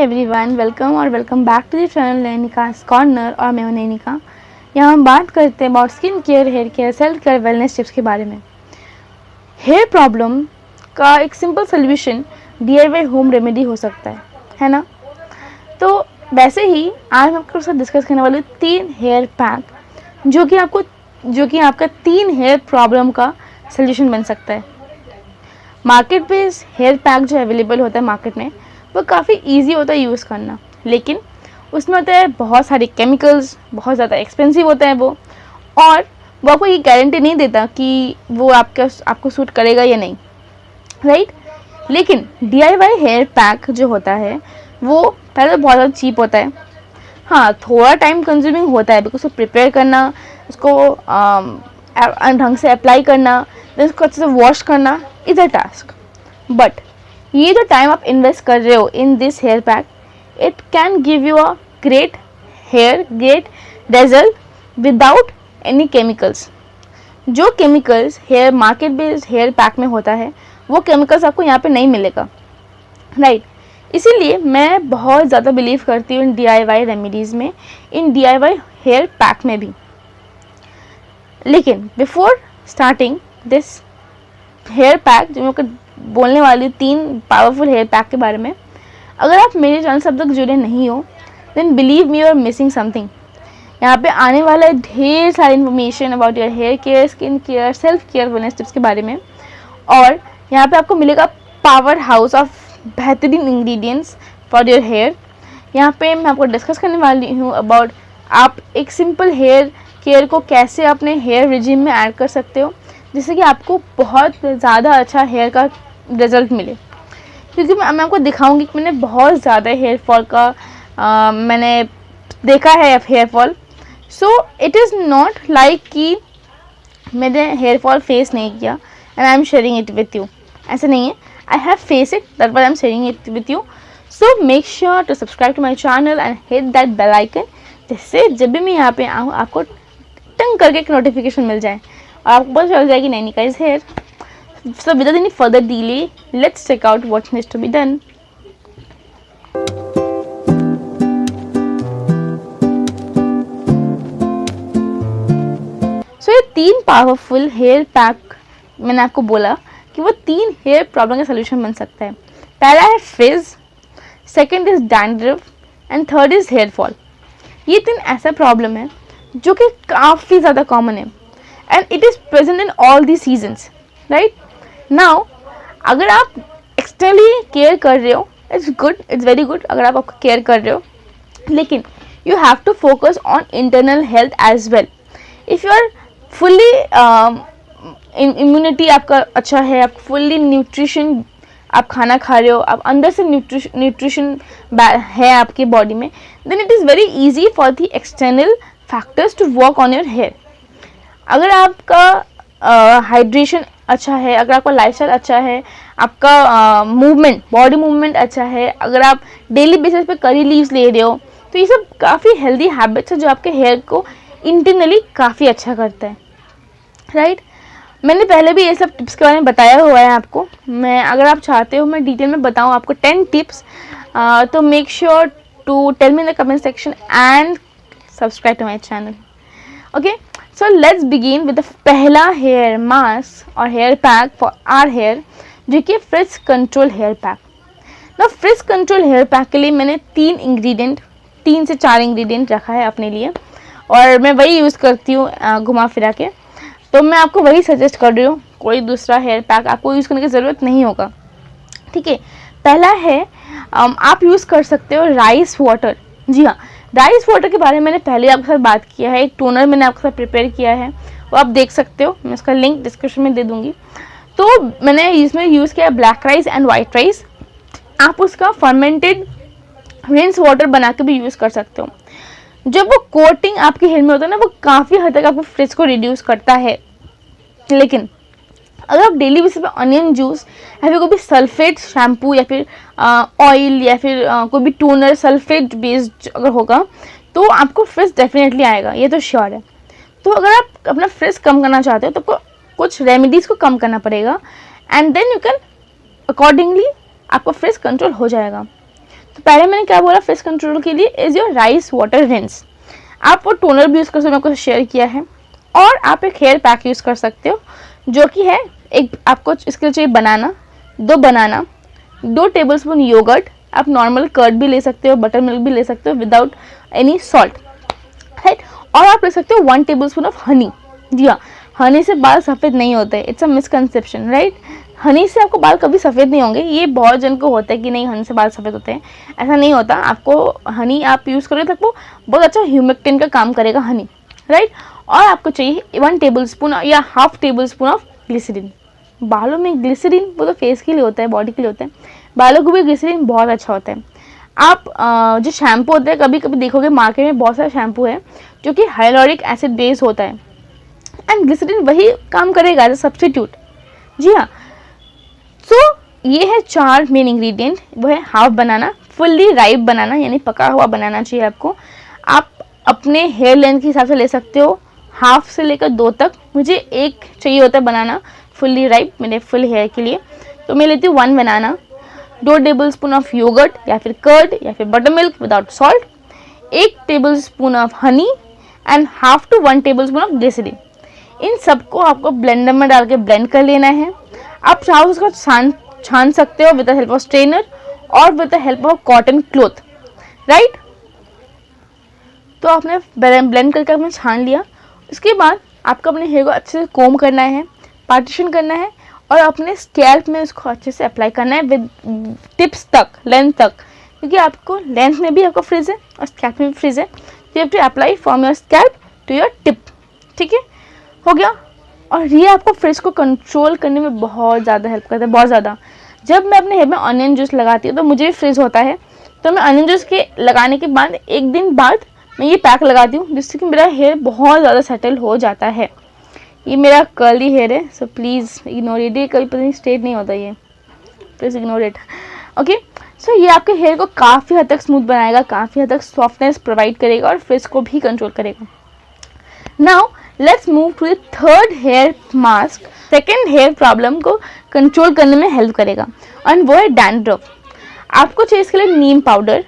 Everyone, welcome back to the channel Nainika's corner. और मैं हूं नैनिका। यहाँ हम बात करते हैं about skin care, hair care, self care, wellness tips के बारे में। हेयर प्रॉब्लम का एक simple solution DIY home remedy हो सकता है ना। तो वैसे ही आज मैं आपके साथ डिस्कस करने वाली हूँ 3 हेयर पैक जो कि आपका 3 हेयर प्रॉब्लम का सोल्यूशन बन सकता है। मार्केट बेस्ड हेयर पैक जो अवेलेबल होता है मार्केट में, वो काफ़ी इजी होता है यूज़ करना, लेकिन उसमें होता है बहुत सारे केमिकल्स, बहुत ज़्यादा एक्सपेंसिव होता है वो, और वो आपको ये गारंटी नहीं देता कि वो आपको सूट करेगा या नहीं, राइट। लेकिन DIY हेयर पैक जो होता है वो पहले तो बहुत ज़्यादा चीप होता है। हाँ, थोड़ा टाइम कंज्यूमिंग होता है, बिकॉज उसको प्रिपेयर करना, उसको ढंग से अप्लाई करना, देन उसको अच्छे से वॉश करना इज़ अ टास्क। बट ये जो टाइम आप इन्वेस्ट कर रहे हो in this hair pack, it can give you a great result without any chemicals. जो chemicals hair market based hair pack में होता है, वो केमिकल्स आपको यहाँ पे नहीं मिलेगा, राइट। इसीलिए मैं बहुत ज़्यादा बिलीव करती हूँ इन DIY रेमेडीज़ में, इन DIY हेयर पैक में भी। लेकिन before starting this hair pack, जो मैं बोलने वाली 3 पावरफुल हेयर पैक के बारे में, अगर आप मेरे चैनल से अब तक जुड़े नहीं हो, then believe me, you are missing something. यहाँ पे आने वाला है ढेर सारी information about your hair care, skin care, self care, wellness tips के बारे में। और यहाँ पे आपको मिलेगा पावर हाउस ऑफ बेहतरीन इंग्रेडिएंट्स फॉर योर हेयर। यहाँ पे मैं आपको डिस्कस करने वाली हूँ अबाउट आप एक सिंपल हेयर केयर को कैसे अपने हेयर रिजिम में ऐड कर सकते हो, जिससे कि आपको बहुत ज़्यादा अच्छा हेयर का रिजल्ट मिले। क्योंकि मैं आपको दिखाऊंगी कि मैंने बहुत ज़्यादा हेयर फॉल का मैंने देखा है hair fall. So it is not like कि मैंने हेयर फॉल फेस नहीं किया and I am sharing it with you, ऐसा नहीं है। I have face it, that why I am sharing it with you. So make sure to subscribe to my channel and hit that bell icon, जिससे जब भी मैं यहाँ पे आऊँ आपको टंग करके एक नोटिफिकेशन मिल जाए और आपको पता चल जाएगी Nainika is here. So without any further delay, let's check out what needs to be done. So ये 3 पावरफुल हेयर पैक मैंने आपको बोला कि वो 3 हेयर प्रॉब्लम का सोल्यूशन बन सकता है। पहला है fridge, second is dandruff and third is hair fall. ये 3 ऐसा प्रॉब्लम है जो कि काफ़ी ज़्यादा कॉमन है and it is present in all the seasons, right. Now अगर आप एक्सटर्नली केयर कर रहे हो, it's good, it's very good अगर आप केयर कर रहे हो, लेकिन you have to focus on internal health as well. If you are fully immunity आपका अच्छा है, आप फुल्ली न्यूट्रिशन आप खाना खा रहे हो, आप अंदर से न्यूट्रिशन है आपके बॉडी में, then it is very easy for the external factors to work on your hair. अगर आपका हाइड्रेशन अच्छा है, अगर आपका लाइफस्टाइल अच्छा है, आपका मूवमेंट, बॉडी मूवमेंट अच्छा है, अगर आप डेली बेसिस पे करी लीव्स ले रहे हो, तो ये सब काफ़ी हेल्दी हैबिट्स है जो आपके हेयर को इंटरनली काफ़ी अच्छा करता है, राइट। मैंने पहले भी ये सब टिप्स के बारे में बताया हुआ है आपको। मैं अगर आप चाहते हो मैं डिटेल में बताऊँ आपको 10 टिप्स, तो make sure to tell me in the comment section and subscribe to my channel, okay. So let's begin with the पहला हेयर मास्क और hair pack for our hair, जो कि फ्रिज कंट्रोल हेयर पैक। ना frizz control hair pack के लिए मैंने 3 से 4 ingredient रखा है अपने लिए, और मैं वही यूज़ करती हूँ घुमा फिरा के। तो मैं आपको वही सजेस्ट कर रही हूँ, कोई दूसरा हेयर पैक आपको यूज़ करने की ज़रूरत नहीं होगा, ठीक है। पहला है आप यूज़ कर सकते हो राइस वाटर। जी हाँ, राइस वाटर के बारे में मैंने पहले आपके साथ बात किया है, एक टोनर मैंने आपके साथ प्रिपेयर किया है, वो आप देख सकते हो, मैं उसका लिंक डिस्क्रिप्शन में दे दूँगी। तो मैंने इसमें यूज़ किया black rice and white rice. आप उसका फर्मेंटेड रिंस वाटर बना के भी यूज़ कर सकते हो। जब वो कोटिंग आपके हेयर में होता है ना, वो काफ़ी हद तक आपको फ्रिज को रिड्यूस करता है। लेकिन अगर आप डेली बेसिस पे अनियन जूस या फिर कोई भी सल्फेट शैम्पू या फिर ऑयल या फिर कोई भी टोनर सल्फेट बेस्ड अगर होगा, तो आपको फ्रिज डेफिनेटली आएगा, ये तो श्योर है। तो अगर आप अपना फ्रिज कम करना चाहते हो तो आपको कुछ रेमेडीज़ को कम करना पड़ेगा and then you can accordingly आपका फ्रिज कंट्रोल हो जाएगा। तो पहले मैंने क्या बोला फ्रिज कंट्रोल के लिए is your rice water rinse. आप वो टोनर भी यूज़ कर सकते हो, मैंने आपको शेयर किया है। और आप एक हेयर पैक यूज़ कर सकते हो जो कि है एक, आपको इसके लिए चाहिए बनाना, 2 बनाना, 2 टेबलस्पून योगर्ट, आप नॉर्मल कर्ड भी ले सकते हो, बटर मिल्क भी ले सकते हो विदाउट एनी सॉल्ट, राइट। और आप ले सकते हो 1 टेबलस्पून ऑफ हनी। जी हाँ, हनी से बाल सफ़ेद नहीं होते, it's a misconception, right. Honey से आपको बाल कभी सफ़ेद नहीं होंगे, ये बहुत जन को होता है कि नहीं हनी से बाल सफ़ेद होते हैं, ऐसा नहीं होता। आपको हनी आप यूज़ करोगे तब वो बहुत अच्छा ह्यूमेक्टिन का काम करेगा हनी, राइट। और आपको चाहिए 1 टेबलस्पून या half tablespoon of glycerine. बालों में ग्लिसरीन वो तो फेस के लिए होता है, बॉडी के लिए होता है, बालों को भी ग्लिसरीन बहुत अच्छा होता है। आप जो शैम्पू होते हैं, कभी कभी देखोगे मार्केट में बहुत सारा शैम्पू है जो कि हाइलोरिक एसिड बेस होता है, एंड ग्लिसरीन वही काम करेगा एज अ सब्सटीट्यूट। जी हाँ, सो ये है 4 मेन इंग्रेडिएंट। वो है हाफ बनाना, फुल्ली राइप बनाना यानी पका हुआ बनाना चाहिए आपको। आप अपने हेयर लेंथ के हिसाब से ले सकते हो, हाफ से लेकर 2 तक। मुझे 1 चाहिए होता है बनाना फुल्ली राइप मेरे फुल हेयर के लिए, तो मैं लेती हूँ 1 बनाना, 2 टेबलस्पून ऑफ योगर्ट या फिर कर्ड या फिर butter milk without salt, 1 tablespoon of honey and half to 1 tablespoon of glycerin. इन सबको आपको ब्लेंडर में डाल के ब्लेंड कर लेना है। आप चाहो उसको छान सकते हो with the help of strainer और with the help of cotton cloth, right. तो आपने ब्लेंड करके आपने छान लिया। उसके बाद आपको अपने हेयर को अच्छे से कोम करना है, पार्टीशन करना है और अपने स्कैल्प में उसको अच्छे से अप्लाई करना है विद टिप्स तक, लेंथ तक, क्योंकि आपको लेंथ में भी आपको फ्रिज है और स्कैल्प में भी फ्रिज है। तो you have to apply from your scalp to your tip, ठीक है, हो गया। और ये आपको फ्रिज को कंट्रोल करने में बहुत ज़्यादा हेल्प करता है, बहुत ज़्यादा। जब मैं अपने हेयर में ऑनियन जूस लगाती हूँ तो मुझे भी फ्रिज होता है, तो मैं ऑनियन जूस के लगाने के बाद 1 दिन बाद मैं ये पैक लगाती हूँ, जिससे कि मेरा हेयर बहुत ज़्यादा सेटल हो जाता है। ये मेरा कर्ली हेयर है, सो प्लीज़ इग्नोर इट, ये कभी पता नहीं स्ट्रेट नहीं होता, ये प्लीज़ इग्नोर इट, ओके। सो ये आपके हेयर को काफ़ी हद तक स्मूथ बनाएगा, काफ़ी हद तक सॉफ्टनेस प्रोवाइड करेगा और फ्रिज को भी कंट्रोल करेगा। Now let's move to the third hair mask, second hair problem को कंट्रोल करने में हेल्प करेगा, एंड वो है डैंड्रफ। आपको चाहिए इसके लिए नीम पाउडर।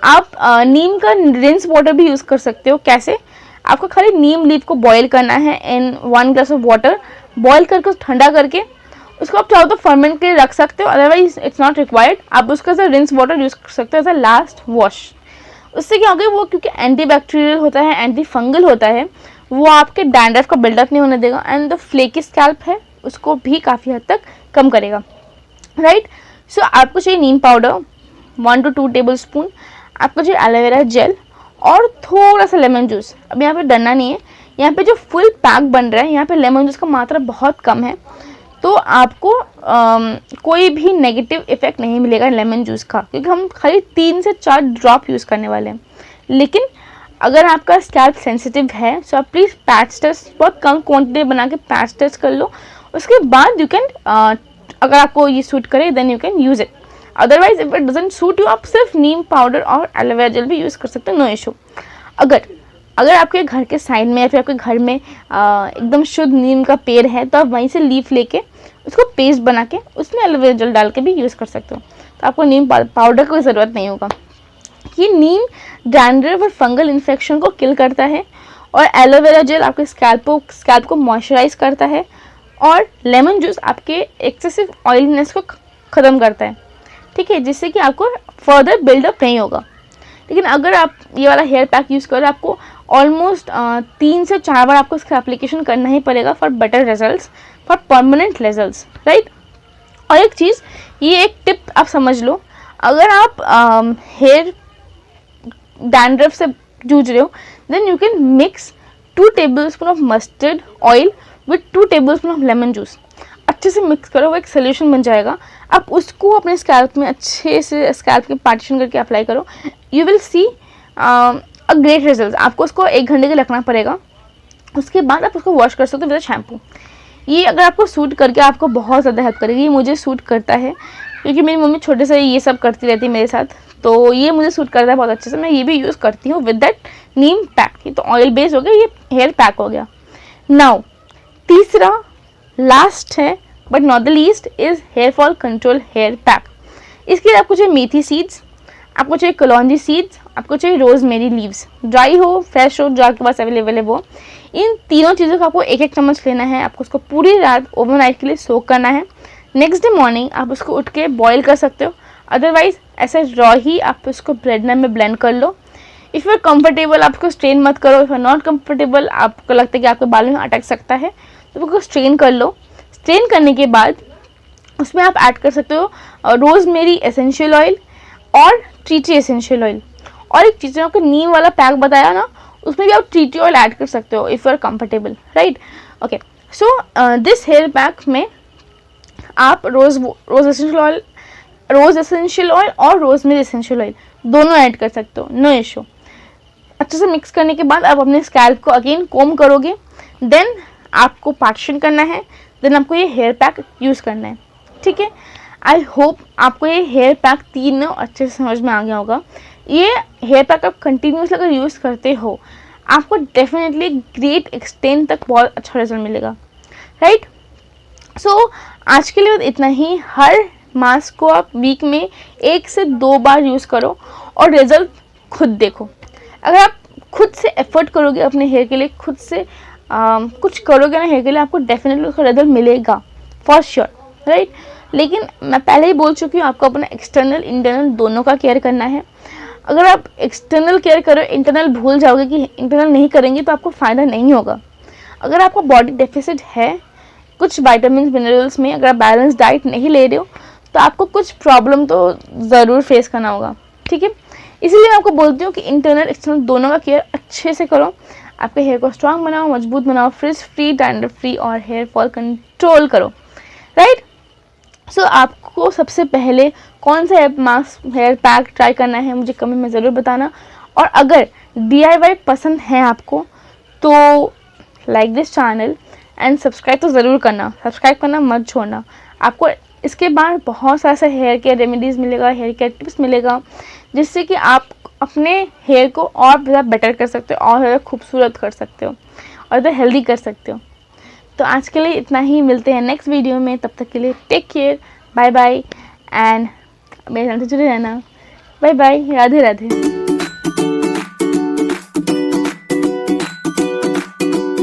आप नीम का रिंस वाटर भी यूज़ कर सकते हो। कैसे? आपको खाली नीम लीफ को बॉईल करना है इन 1 ग्लास ऑफ वाटर, बॉईल करके ठंडा करके उसको आप चाहो तो फर्मेंट के लिए रख सकते हो, अदरवाइज इट्स नॉट रिक्वायर्ड। आप उसका एज रिंस वाटर यूज़ कर सकते हो एज अ लास्ट वॉश। उससे क्या होगा, वो क्योंकि एंटी बैक्टीरियल होता है, एंटी फंगल होता है, वो आपके डैंड्रफ का बिल्डअप नहीं होने देगा, एंड द फ्लेकी स्कैल्प है उसको भी काफ़ी हद तक कम करेगा, राइट। सो आपको चाहिए नीम पाउडर 1 to 2 टेबल स्पून, आपको चाहिए एलोवेरा जेल और थोड़ा सा लेमन जूस। अब यहाँ पे डरना नहीं है, यहाँ पे जो फुल पैक बन रहा है यहाँ पे लेमन जूस का मात्रा बहुत कम है, तो आपको कोई भी नेगेटिव इफेक्ट नहीं मिलेगा लेमन जूस का, क्योंकि हम खाली 3 से 4 ड्रॉप यूज़ करने वाले हैं। लेकिन अगर आपका स्कैल्प सेंसिटिव है तो आप प्लीज़ पैच टेस्ट, बहुत कम क्वांटिटी बना के पैच टेस्ट कर लो। उसके बाद यू कैन, अगर आपको ये सूट करे then you can use it, otherwise if it doesn't suit you आप सिर्फ नीम पाउडर और एलोवेरा जेल भी यूज़ कर सकते हो, नो इशू। अगर आपके घर के साइड में या फिर आपके घर में एकदम शुद्ध नीम का पेड़ है तो आप वहीं से लीफ लेके उसको पेस्ट बना के उसमें एलोवेरा जेल डाल के भी यूज़ कर सकते हो, तो आपको नीम पाउडर की ज़रूरत नहीं होगा। ये नीम डैंड्रफ और फंगल इन्फेक्शन को किल करता है और एलोवेरा जेल आपके स्कैल्प को मॉइस्चराइज करता है और लेमन जूस आपके एक्सेसिव ऑयलीनेस को ख़त्म करता है, ठीक है, जिससे कि आपको फर्दर बिल्डअप नहीं होगा। लेकिन अगर आप ये वाला हेयर पैक यूज़ करो, आपको ऑलमोस्ट 3 से 4 बार आपको इसका एप्लीकेशन करना ही पड़ेगा for better results, for permanent results, right. और एक चीज़, ये एक टिप आप समझ लो, अगर आप हेयर डैंड्रफ से जूझ रहे हो then you can mix 2 tablespoon of mustard oil with 2 tablespoon of lemon juice. अच्छे से मिक्स करो, वो एक सोल्यूशन बन जाएगा। आप उसको अपने स्कैल्प में अच्छे से स्कैल्प के पार्टीशन करके अप्लाई करो, you will see a great result. आपको उसको 1 घंटे के लिए रखना पड़ेगा, उसके बाद आप उसको वॉश कर सकते हो विद शैम्पू। ये अगर आपको सूट करके आपको बहुत ज़्यादा हेल्प करेगी। ये मुझे सूट करता है क्योंकि मेरी मम्मी छोटे से ये सब करती रहती है मेरे साथ, तो ये मुझे सूट करता है बहुत अच्छे से। मैं ये भी यूज़ करती हूँ विद दैट नीम पैक। ये तो ऑयल बेस्ड हो गया, ये हेयर पैक हो गया। नाउ तीसरा लास्ट है but not the least is hair fall control hair pack. इसके लिए आपको चाहिए मेथी सीड्स, आपको चाहिए कलौंजी सीड्स, आपको चाहिए रोजमेरी लीव्स, ड्राई हो फ्रेश हो जो आपके पास अवेलेबल है वो। इन तीनों चीज़ों को आपको एक एक चम्मच लेना है। आपको उसको पूरी रात ओवरनाइट के लिए सोक करना है। नेक्स्ट डे मॉर्निंग आप उसको उठ के बॉईल कर सकते हो, अदरवाइज ऐसे रॉ ही आप उसको ब्लेंडर में ब्लेंड कर लो। इफ़ यू आर कंफर्टेबल आप उसको स्ट्रेन मत करो। If you are not comfortable, आपको लगता है कि आपके बालों में अटक सकता है, तो उसको स्ट्रेन कर लो। स्ट्रेन करने के बाद उसमें आप ऐड कर सकते हो रोजमेरी एसेंशियल ऑयल और टी ट्री एसेंशियल ऑयल। और एक चीज़ आपको नीम वाला पैक बताया ना, उसमें भी आप टी ट्री ऑयल ऐड कर सकते हो if you are comfortable, right. Okay, so this hair pack में आप रोज एसेंशियल ऑयल और रोजमेरी एसेंशियल ऑयल दोनों ऐड कर सकते हो, नो इशू। अच्छे से मिक्स करने के बाद आप अपने स्कैल्प को अगेन कोम करोगे, देन आपको पार्टीशन करना है, देन आपको ये हेयर पैक यूज़ करना है, ठीक है। आई होप आपको ये हेयर पैक तीनों अच्छे से समझ में आ गया होगा। ये हेयर पैक आप कंटिन्यूसली अगर यूज़ करते हो, आपको डेफिनेटली ग्रेट एक्सटेंट तक बहुत अच्छा रिजल्ट मिलेगा, राइट। सो आज के लिए इतना ही। हर मास्क को आप वीक में 1 से 2 बार यूज़ करो और रिजल्ट खुद देखो। अगर आप खुद से एफर्ट करोगे अपने हेयर के लिए, खुद से कुछ करोगे ना हेयर के लिए, आपको डेफिनेटली उसका रिजल्ट मिलेगा फॉर श्योर, राइट। लेकिन मैं पहले ही बोल चुकी हूँ, आपको अपना एक्सटर्नल इंटरनल दोनों का केयर करना है। अगर आप एक्सटर्नल केयर करो, इंटरनल भूल जाओगे कि इंटरनल नहीं करेंगे, तो आपको फ़ायदा नहीं होगा। अगर आपको बॉडी डेफिसिट है कुछ विटामिन मिनरल्स में, अगर आप बैलेंस डाइट नहीं ले रहे हो, तो आपको कुछ प्रॉब्लम तो ज़रूर फेस करना होगा, ठीक है। इसीलिए मैं आपको बोलती हूँ कि इंटरनल एक्सटर्नल दोनों का केयर अच्छे से करो। आपके हेयर को स्ट्रांग बनाओ, मजबूत बनाओ, फ्रिज फ्री, डैंड्रफ फ्री और हेयर फॉल कंट्रोल करो, राइट। सो आपको सबसे पहले कौन सा हेयर पैक ट्राई करना है मुझे कमेंट में ज़रूर बताना। और अगर DIY पसंद है आपको तो like this channel and subscribe तो ज़रूर करना, सब्सक्राइब करना मत छोड़ना। आपको इसके बाद बहुत सारा सा हेयर केयर रेमेडीज़ मिलेगा, हेयर केयर टिप्स मिलेगा, जिससे कि आप अपने हेयर को और ज़्यादा बेटर कर सकते हो और ज़्यादा खूबसूरत कर सकते हो और ज़्यादा हेल्दी कर सकते हो। तो आज के लिए इतना ही, मिलते हैं नेक्स्ट वीडियो में। तब तक के लिए take care, bye bye and मेरे चैनल से जुड़े रहना। Bye bye, Radhe Radhe.